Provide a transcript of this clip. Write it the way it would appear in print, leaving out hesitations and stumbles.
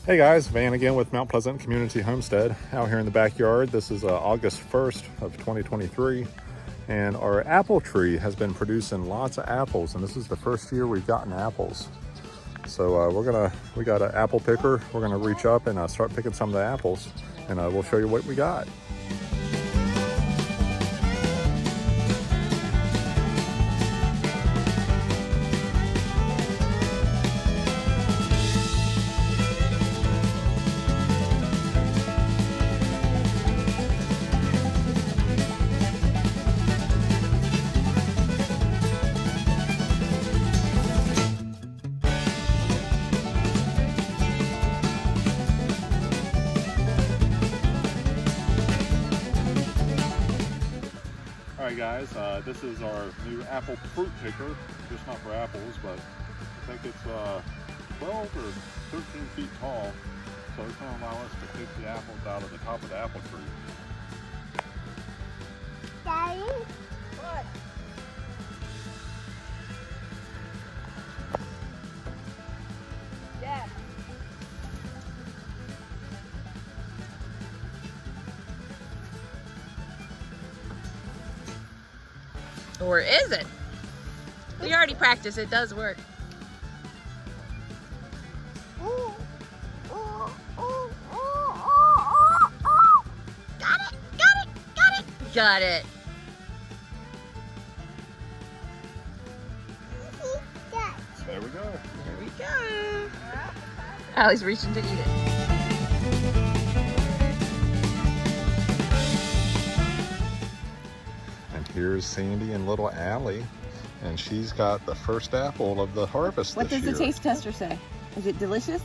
Hey guys, Van again with Mount Pleasant Community Homestead out here in the backyard. This is August 1st of 2023, and our apple tree has been producing lots of apples, and this is the first year we've gotten apples. So we got an apple picker. We're gonna reach up and start picking some of the apples, and we'll show you what we got. Alright guys, this is our new apple fruit picker, just not for apples, but I think it's 12 or 13 feet tall, so it's going to allow us to pick the apples out of the top of the apple tree. Daddy? What? Yeah. Or is it? We already practiced, it does work. Got it, got it, got it, got it. There we go. There we go. Allie's reaching to eat it. And here's Sandy and little Allie, and she's got the first apple of the harvest What this does year. the taste tester say? Is it delicious?